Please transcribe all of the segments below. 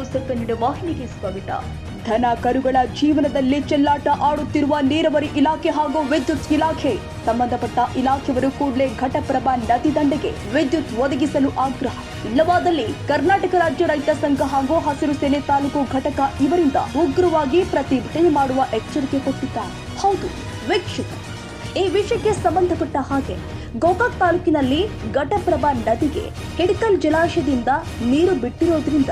News Kannada ವಾಹಿನಿಗೆ ಸ್ವಾಗತ. ದನ ಕರುಗಳ ಜೀವನದಲ್ಲಿ ಚೆಲ್ಲಾಟ ಆಡುತ್ತಿರುವ ನೀರಾವರಿ ಇಲಾಖೆ ಹಾಗೂ ವಿದ್ಯುತ್ ಇಲಾಖೆ ಸಂಬಂಧಪಟ್ಟ ಇಲಾಖೆಯವರು ಕೂಡಲೇ ಘಟಪ್ರಭಾ ನದಿ ದಂಡೆಗೆ ವಿದ್ಯುತ್ ಒದಗಿಸಲು ಆಗ್ರಹ. ಇಲ್ಲವಾದಲ್ಲಿ ಕರ್ನಾಟಕ ರಾಜ್ಯ ರೈತ ಸಂಘ ಹಾಗೂ ಹಸಿರು ಸೇನೆ ತಾಲೂಕು ಘಟಕ ಇವರಿಂದ ಉಗ್ರವಾಗಿ ಪ್ರತಿಭಟನೆ ಮಾಡುವ ಎಚ್ಚರಿಕೆ ಕೊಟ್ಟಿದ್ದಾರೆ. ಹೌದು ವೀಕ್ಷಕ, ಈ ವಿಷಯಕ್ಕೆ ಸಂಬಂಧಪಟ್ಟ ಹಾಗೆ ಗೋಕಾಕ್ ತಾಲೂಕಿನಲ್ಲಿ ಘಟಪ್ರಭಾ ನದಿಗೆ ಹಿಡಕಲ್ ಜಲಾಶಯದಿಂದ ನೀರು ಬಿಟ್ಟಿರೋದ್ರಿಂದ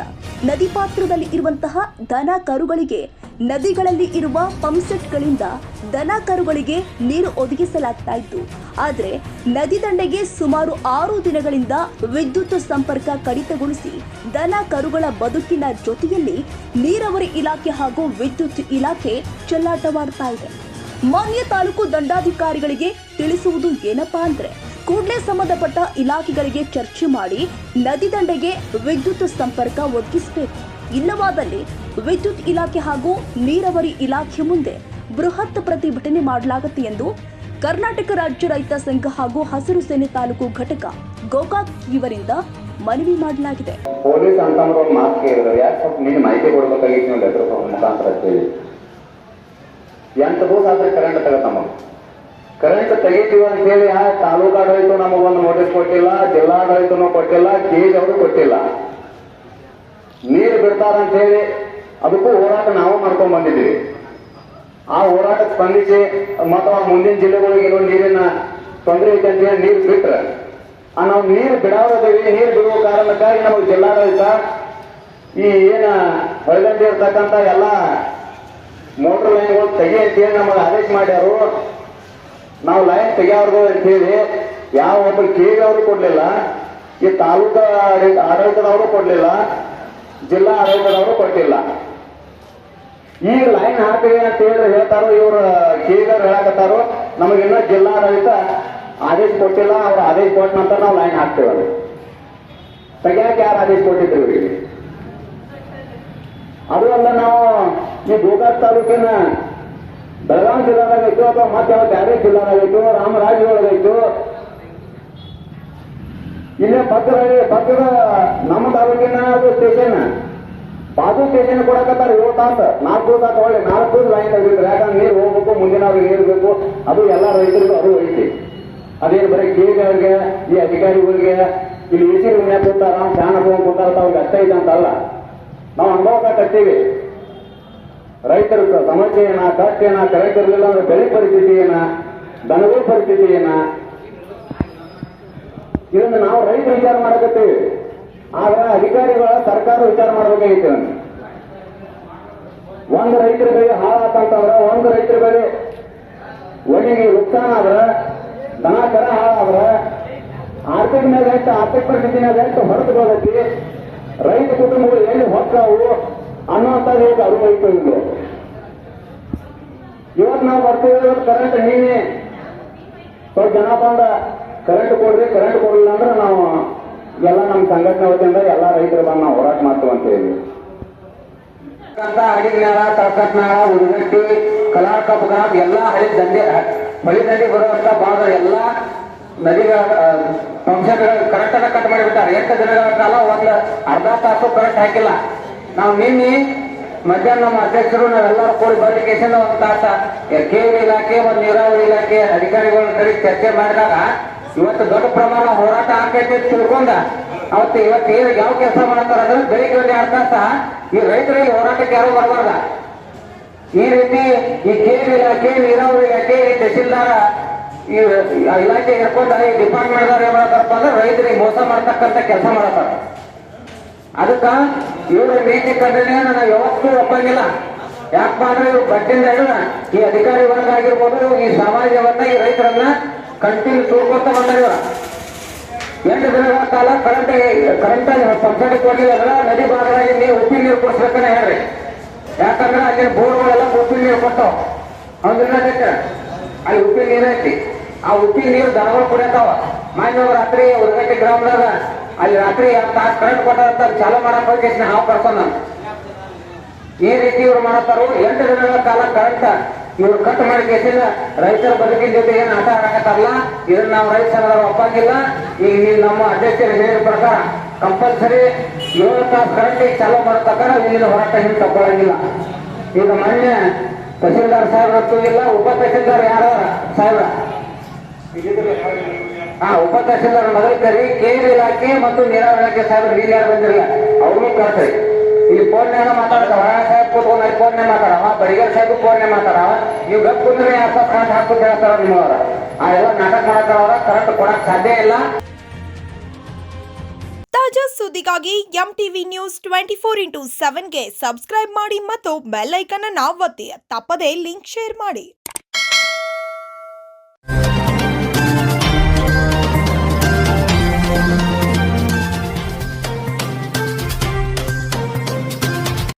ನದಿ ಪಾತ್ರದಲ್ಲಿ ಇರುವಂತಹ ದನ ಕರುಗಳಿಗೆ ನದಿಗಳಲ್ಲಿ ಇರುವ ಪಂಪ್ಸೆಟ್ಗಳಿಂದ ದನ ಕರುಗಳಿಗೆ ನೀರು ಒದಗಿಸಲಾಗ್ತಾ ಇತ್ತು. ಆದರೆ ನದಿ ದಂಡೆಗೆ ಸುಮಾರು 6 ದಿನಗಳಿಂದ ವಿದ್ಯುತ್ ಸಂಪರ್ಕ ಕಡಿತಗೊಳಿಸಿ ದನ ಕರುಗಳ ಬದುಕಿನ ಜೊತೆಯಲ್ಲಿ ನೀರಾವರಿ ಇಲಾಖೆ ಹಾಗೂ ವಿದ್ಯುತ್ ಇಲಾಖೆ ಚೆಲ್ಲಾಟವಾಡ್ತಾ ಇದೆ. ಮಾನ್ಯ ತಾಲೂಕು ದಂಡಾಧಿಕಾರಿಗಳಿಗೆ ತಿಳಿಸುವುದು ಏನಪ್ಪಾ ಅಂದ್ರೆ, ಕೂಡಲೇ ಸಂಬಂಧಪಟ್ಟ ಇಲಾಖೆಗಳಿಗೆ ಚರ್ಚೆ ಮಾಡಿ ನದಿ ದಂಡೆಗೆ ವಿದ್ಯುತ್ ಸಂಪರ್ಕ ಒದಗಿಸಬೇಕು. ಇಲ್ಲವಾದಲ್ಲಿ ವಿದ್ಯುತ್ ಇಲಾಖೆ ಹಾಗೂ ನೀರಾವರಿ ಇಲಾಖೆ ಮುಂದೆ ಬೃಹತ್ ಪ್ರತಿಭಟನೆ ಮಾಡಲಾಗುತ್ತೆ ಎಂದು ಕರ್ನಾಟಕ ರಾಜ್ಯ ರೈತ ಸಂಘ ಹಾಗೂ ಹಸಿರು ಸೇನೆ ತಾಲೂಕು ಘಟಕ ಗೋಕಾಕ್ ಇವರಿಂದ ಮನವಿ ಮಾಡಲಾಗಿದೆ. ಪೊಲೀಸ್ ಅಂತಂದ್ರೆ ಮಾತು ಕೇಳಿದ್ರೆ ಯಾಕೆ ಸ್ವಲ್ಪ ನೀನು ಮಾಹಿತಿ ಕೊಡ್ಬೇಕಾಗಿತ್ತು ನೀವು ಲೆಟರ್ ಮುಖಾಂತರ ಹೇಳಿ. 8 ದಿವಸ ಆದ್ರೆ ಕರೆಂಟ್ ತೆಗತ್ತಮ್ಮ. ಕರೆಂಟ್ ತೆಗಿತೀವಿ ಅಂತ ಹೇಳಿ ತಾಲೂಕು ಆಡಳಿತ ನಮಗೊಂದು ನೋಟಿಸ್ ಕೊಟ್ಟಿಲ್ಲ, ಜಿಲ್ಲಾಡಳಿತನೂ ಕೊಟ್ಟಿಲ್ಲ, ಕೇಜ್ ಅವರು ಕೊಟ್ಟಿಲ್ಲ. ನೀರು ಬಿಡ್ತಾರಂತ ಹೇಳಿ ಅದಕ್ಕೂ ಹೋರಾಟ ನಾವು ಮಾಡ್ಕೊಂಡ್ ಬಂದಿದ್ದೀವಿ. ಆ ಹೋರಾಟಕ್ಕೆ ಸ್ಪಂದಿಸಿ ಮತ್ತು ಮುಂದಿನ ಜಿಲ್ಲೆಗಳಿಗೆ ಏನೋ ನೀರಿನ ತೊಂದರೆ ಐತೆ ಅಂತ ಹೇಳಿ ನೀರು ಬಿಟ್ರೆ ನಾವು ನೀರು ಬಿಡಾವದೇವಿ. ನೀರು ಬಿಡುವ ಕಾರಣಕ್ಕಾಗಿ ನಮಗೆ ಜಿಲ್ಲಾಡಳಿತ ಈ ಏನ ಹೊಳೆದಂಡೆ ಇರ್ತಕ್ಕಂಥ ಎಲ್ಲ ಮೋಟರ್ ಲೈನ್ಗಳು ತೆಗಿ ಅಂತೇಳಿ ನಮಗೆ ಆದೇಶ ಮಾಡ್ಯಾರು. ನಾವು ಲೈನ್ ತೆಗಿಯೋರ್ದು ಅಂತೇಳಿ ಯಾವ ಒಬ್ಬರು ಕೇಳಿ ಅವರು ಕೊಡ್ಲಿಲ್ಲ, ಈ ತಾಲೂಕಾ ಆಡಳಿತದವರು ಕೊಡ್ಲಿಲ್ಲ, ಜಿಲ್ಲಾ ಆಡಳಿತದವರು ಕೊಟ್ಟಿಲ್ಲ. ಈಗ ಲೈನ್ ಹಾಕ್ತೀವಿ ಅಂತ ಹೇಳಿ ಹೇಳ್ತಾರೋ, ಇವ್ರ ಕೇಳಿದವ್ರು ಹೇಳಕತ್ತಾರೋ, ನಮಗಿನ್ನ ಜಿಲ್ಲಾ ಆಡಳಿತ ಆದೇಶ ಕೊಟ್ಟಿಲ್ಲ. ಅವ್ರ ಆದೇಶ ಕೊಟ್ಟ ನಂತರ ನಾವು ಲೈನ್ ಹಾಕ್ತೇವೆ. ತೆಗಿಯಾಕೆ ಯಾರು ಆದೇಶ ಕೊಟ್ಟಿದ್ರು ಇವರಿಗೆ? ಅದು ಅಲ್ಲ, ನಾವು ಈ ಗೋಕಾಕ್ ತಾಲೂಕಿನ ಬೆಳಗಾವಿ ಜಿಲ್ಲಾದಾಗೈತು ಅಥವಾ ಮತ್ತೆ ಯಾವ ಬ್ಯಾರೆ ಜಿಲ್ಲಾದಾಗೈತು, ರಾಮರಾಜೊಳಗೈತು, ಇಲ್ಲೇ ಪಕ್ಕದ ನಮ್ಮ ತಾಲೂಕಿನ ಅದು ಸ್ಟೇಷನ್ ಬಾಜು ಸ್ಟೇಷನ್ ಕೊಡಕತ್ತಾರ 7 ತಾಸು 4 ತಾಸು ಒಳ್ಳೆ 4 ಲೈನ್ ತೆಗಿದ್ರು. ಯಾಕಂದ್ರೆ ನೀರು ಹೋಗ್ಬೇಕು, ಮುಂದಿನ ಅವ್ರಿಗೆ ನೀರು ಬೇಕು. ಅದು ಎಲ್ಲ ರೈತರಿಗೂ ಅದು ಐತಿ. ಅದೇನು ಬರೀ ಕೇಳಿದವ್ರಿಗೆ, ಈ ಅಧಿಕಾರಿಗಳಿಗೆ ಇಲ್ಲಿ ಎಸಿ ರೂಮ್ನ್ಯಾಗ ಕೂತಾರ, ಫ್ಯಾನ್ ಹಾಕೊಂಡು ಕೂತಾರ, ಅವ್ರಿಗೆ ಅಷ್ಟೇ ಇದೆ ಅಂತಲ್ಲ. ನಾವು ಅನುಭವಕತ್ತೀವಿ ರೈತರ ಸಮಸ್ಯೆ ಏನ, ಕಷ್ಟ ಏನ, ಕರೆಂಟ್ ಇರಲಿಲ್ಲ ಅಂದ್ರೆ ಬೆಳೆ ಪರಿಸ್ಥಿತಿ ಏನ, ದನಗಳ ಪರಿಸ್ಥಿತಿ ಏನ, ಇದನ್ನು ನಾವು ರೈತರು ವಿಚಾರ ಮಾಡಕತ್ತೀವಿ. ಆದ್ರೆ ಅಧಿಕಾರಿಗಳ ಸರ್ಕಾರ ವಿಚಾರ ಮಾಡಬೇಕಾಗಿತ್ತು. ಒಂದು ರೈತರ ಬೆಳೆ ಹಾಳಾತಂತಂದ್ರೆ, ಒಂದು ರೈತರ ಬೆಳೆ ಒಣಗಿ ನುಕ್ಸಾನ ಆದ್ರ, ದನ ಕರ ಹಾಳಾದ್ರ ಆರ್ಥಿಕ ಮೇಲೆ ಎಷ್ಟು, ಆರ್ಥಿಕ ಪರಿಸ್ಥಿತಿ ಮೇಲೆ ಎಷ್ಟು ಹೊರತು ಹೋಗತಿ, ರೈತ ಕುಟುಂಬಗಳು ಎಲ್ಲಿ ಹೊಕ್ಕಾವು ಅನ್ನುವಂಥದ್ದು ಈಗ ಅನುಭವಿಸ್ತಾ ಇದ್ರು. ಇವತ್ತು ನಾವು ಬರ್ತೀವಿ, ಕರೆಂಟ್ ನೀನೇ ಸ್ವಲ್ಪ ಜನ ಬಂದ ಕರೆಂಟ್ ಕೊಡ್ರಿ, ಕರೆಂಟ್ ಕೊಡಲಿಲ್ಲ ಅಂದ್ರೆ ನಾವು ಎಲ್ಲ ನಮ್ಮ ಸಂಘಟನೆ ವತಿಯಿಂದ ಎಲ್ಲ ರೈತರು ಬಂದು ನಾವು ಹೋರಾಟ ಮಾಡ್ತೀವಿ ಅಂತ ಹೇಳಿ. ಅಡಿಗನಾಳ, ತಳಕಟ್ನಾಳ, ಉಡುಗಟ್ಟಿ, ಕಲಾಕಪ್ಪಗ ಎಲ್ಲ ಹಳಿ ದಂಡಿ ಬರುವಂತ ಭಾಗ ಎಲ್ಲ ನದಿಗಳ ಪಂಪ್ಸೆಟ್ಗಳು ಕರೆಕ್ಟ್ ಆಗಿ ಕಟ್ ಮಾಡಿಬಿಟ್ಟಾರೆ. 8 ದಿನಗಳ ಕಾಲ ಒಂದು ಅರ್ಧ ತಾಸು ಕರೆಂಟ್ ಹಾಕಿಲ್ಲ. ನಾವು ನಿನ್ನೆ ಮಧ್ಯಾಹ್ನ ನಮ್ಮ ಅಧ್ಯಕ್ಷರು ನಾವೆಲ್ಲರೂ ಕೂಡಿ ಬರ್ಲಿಕ್ಕೆ ಒಂದು ತಾಸ ಕೇಂದ್ರ ಇಲಾಖೆ ಮತ್ತು ನೀರಾವರಿ ಇಲಾಖೆ ಅಧಿಕಾರಿಗಳ ಕಡೆ ಚರ್ಚೆ ಮಾಡಿದಾಗ ಇವತ್ತು ದೊಡ್ಡ ಪ್ರಮಾಣ ಹೋರಾಟ ಆಕೈತಿ ತಿಳ್ಕೊಂಡ ಅವತ್ತು ಇವತ್ತು ಏನು ಯಾವ ಕೆಲಸ ಮಾಡ್ತಾರ ಅಂದ್ರೆ ಬೆಳಿಗ್ಗೆ ಒಂದು 2 ತಾಸ ಈ ರೈತರಿಗೆ ಹೋರಾಟಕ್ಕೆ ಯಾರು ಬರಬಾರ್ದ. ಈ ರೀತಿ ಈ ಕೇಂದ್ರ ಇಲಾಖೆ, ನೀರಾವರಿ ಇಲಾಖೆ, ಈ ತಹಸೀಲ್ದಾರ ಈ ಇಲಾಖೆ ಹಿಡ್ಕೊಂಡ ಈ ಡಿಪಾರ್ಟ್ಮೆಂಟ್ ಏನ್ ಮಾಡತಾರಪ್ಪ ಅಂದ್ರೆ ರೈತರಿಗೆ ಮೋಸ ಮಾಡತಕ್ಕಂತ ಕೆಲಸ ಮಾಡತಾರ. ಅದಕ್ಕ ಇವ್ರ ನೀತಿ ಖಂಡನೆ ನಾವು ಯಾವತ್ತೂ ಒಪ್ಪಂಗಿಲ್ಲ. ಯಾಕಪ್ಪ ಅಂದ್ರೆ ಇವ್ರು ಬಡ್ಡಿಂದ ಹಿಡಿದ ಈ ಅಧಿಕಾರಿ ವರ್ಗ ಆಗಿರ್ಬೋದು, ಈ ಸಮಾಜವನ್ನ, ಈ ರೈತರನ್ನ ಕಂಟಿನ್ಯೂ ತೂರ್ಕೊತ ಬಂದಾರ. ಇವ್ರ 8 ದಿನಗಳ ಕಾಲ ಕರೆಂಟ್ ಪಂಪ್ಸೆಟ್ ಕೊಡಲಿಲ್ಲ. ನದಿ ಭಾಗದಲ್ಲಿ ನೀವು ಉಪ್ಪಿನ ನೀರು ಕೊಡಿಸ್ಬೇಕನ್ನ ಹೇಳ್ರಿ. ಯಾಕಂದ್ರೆ ಅಲ್ಲಿ ಬೋರ್ಗಳೆಲ್ಲ ಉಪ್ಪಿನ ನೀರು ಕೊಟ್ಟವು. ಹೌದಿಲ್ಲ, ಅಲ್ಲಿ ಉಪ್ಪಿನ ನೀರು ಐತಿ. ಆ ಉಪ್ಪಿನ ನೀರು ದನಗಳು ಕುಡಿಯತಾವ. ಮಾನ್ಯ ರಾತ್ರಿ ಉಡುಗಟ್ಟಿ ಗ್ರಾಮದಾಗ ಅಲ್ಲಿ ರಾತ್ರಿ 2 ತಾಸು ಕರೆಂಟ್ ಕೊಟ್ಟ ಚಾಲು ಮಾಡಕ್ ಹೋಗಿ ಹಾವು ಕರ್ಕೊಂಡ್ ನಾನು ಈ ರೀತಿ ಇವ್ರು ಮಾಡತ್ತಾರು. 8 ದಿನಗಳ ಕಾಲ ಕರೆಂಟ್ ಇವ್ರು ಕಟ್ ಮಾಡಿ ಕೇಸಿಲ್ಲ. ರೈತರ ಬದುಕಿನ ಜೊತೆ ಏನು ಆಟ ಆಡಕತ್ತಾರಲ್ಲ, ಇದನ್ನ ನಾವು ರೈತ ಸಂಘದವರು ಒಪ್ಪಂಗಿಲ್ಲ. ಈಗ ನಮ್ಮ ಅಧ್ಯಕ್ಷರು ಹೇಳಿದ ಪ್ರಕಾರ ಕಂಪಲ್ಸರಿ 7 ತಾಸು ಕರೆಂಟ್ ಚಾಲೂ ಮಾಡತಕ್ಕ ನಾವು ಇಲ್ಲಿನ ಹೋರಾಟ ಹಿಂದೆ ತಗೊಳ್ಳಂಗಿಲ್ಲ. ಈಗ ಮೊನ್ನೆ ತಹಸೀಲ್ದಾರ್ ಸಾಹೇಬ್ರು ಇಲ್ಲ, ಉಪ ತಹಸೀಲ್ದಾರ್ ಯಾರ ಸಾಹೇಬ್ರ ಉಪ ತಹಸೀಲ್ದಾರ್ ಮೊದಲು ಕರಿ, ಕೇಂದ್ರ ಇಲಾಖೆ ಮತ್ತು ನೀರಾವರಿ ಇಲಾಖೆ ಸಾಹೇಬ್ರು ಇಲ್ಲಿ ಯಾರು ಬಂದಿರಲಿಲ್ಲ, ಅವ್ರಿಗೂ ಕರ್ಸ್ರಿ. ಇಲ್ಲಿ ಫೋನ್ಯಾಗ ಮಾತಾಡ್ತಾವ, ಸಾಹೇಬ್ ಕೂತ್ಕೊಂಡು ಫೋನ್ನೇ ಮಾತಾಡವ, ಬಡಿಗರ್ ಸಾಹೇಬ್ ಫೋನ್ನೇ ಮಾತಾಡವ. ನೀವು ಗಪ್ ಕುಂದ್ರೆ ಯಾಕ ಕರೆಂಟ್ ಹಾಕುದು ಹೇಳ್ತಾರ ನಿಮ್ಮವ್ರ. ಆ ಎಲ್ಲ ನಾಟಕ ಮಾಡತ್ತಾರ, ಕರೆಂಟ್ ಕೊಡಕ್ ಸಾಧ್ಯ ಇಲ್ಲ. ತಾಜಾ ಸುದ್ದಿಗಾಗಿ MTV ನ್ಯೂಸ್ 24x7ಗೆ ಸಬ್ಸ್ಕ್ರೈಬ್ ಮಾಡಿ ಮತ್ತು ಬೆಲ್ ಐಕಾನ್ ಅನ್ನು ಒತ್ತಿ. ತಪ್ಪದೇ ಲಿಂಕ್ ಶೇರ್ ಮಾಡಿ.